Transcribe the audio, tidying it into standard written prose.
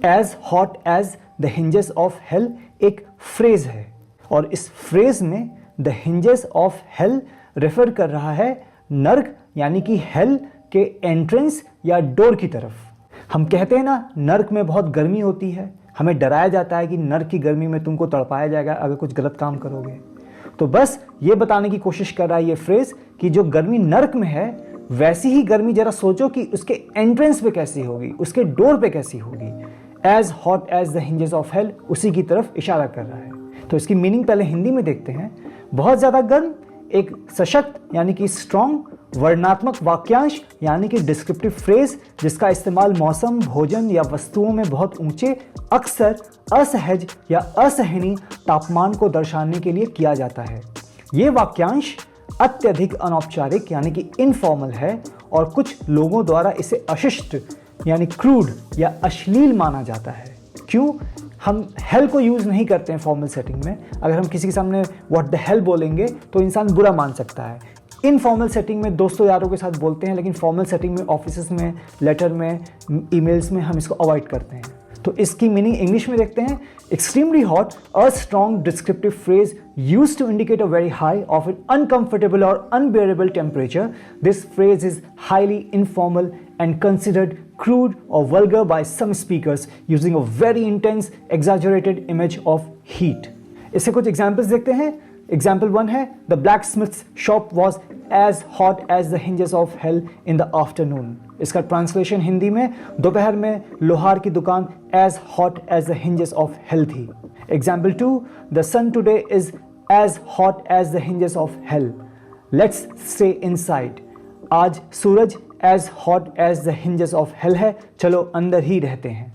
As hot as the hinges of hell एक phrase है और इस फ्रेज में the hinges of hell refer कर रहा है नर्क यानी कि हेल के एंट्रेंस या डोर की तरफ। हम कहते हैं ना नर्क में बहुत गर्मी होती है, हमें डराया जाता है कि नर्क की गर्मी में तुमको तड़पाया जाएगा अगर कुछ गलत काम करोगे। तो बस ये बताने की कोशिश कर रहा है ये फ्रेज कि जो गर्मी नर्क में है वैसी ही गर्मी जरा सोचो कि उसके एंट्रेंस पे कैसी होगी, उसके डोर पे कैसी होगी। As hot as the hinges of hell उसी की तरफ इशारा कर रहा है। तो इसकी मीनिंग पहले हिंदी में देखते हैं। बहुत ज्यादा गर्म एक सशक्त यानी कि स्ट्रॉन्ग वर्णनात्मक वाक्यांश यानी कि डिस्क्रिप्टिव फ्रेज जिसका इस्तेमाल मौसम, भोजन या वस्तुओं में बहुत ऊंचे, अक्सर असहज या असहनीय तापमान को दर्शाने के लिए किया जाता है। ये वाक्यांश अत्यधिक अनौपचारिक यानी कि इनफॉर्मल है और कुछ लोगों द्वारा इसे अशिष्ट यानी क्रूड या अश्लील माना जाता है। क्यों? हम हेल को यूज नहीं करते हैं फॉर्मल सेटिंग में। अगर हम किसी के सामने व्हाट द हेल बोलेंगे तो इंसान बुरा मान सकता है। इनफॉर्मल सेटिंग में दोस्तों यारों के साथ बोलते हैं, लेकिन फॉर्मल सेटिंग में ऑफिस में, लेटर में, ईमेल्स में हम इसको अवॉइड करते हैं। तो इसकी मीनिंग इंग्लिश में देखते हैं। Extremely hot, a strong descriptive phrase used to indicate a very high of an uncomfortable और unbearable temperature. This phrase is highly informal and considered crude or vulgar by some speakers using a very intense exaggerated image of heat. इससे कुछ examples देखते हैं। Example 1 है The blacksmith's shop was as hot as the hinges of hell in the afternoon. इसका translation Hindi में दोपहर में लोहार की दुकान as hot as the hinges of hell थी। Example 2 The sun today is as hot as the hinges of hell. Let's stay inside. आज सूरज as hot as the hinges of hell है, चलो अंदर ही रहते हैं।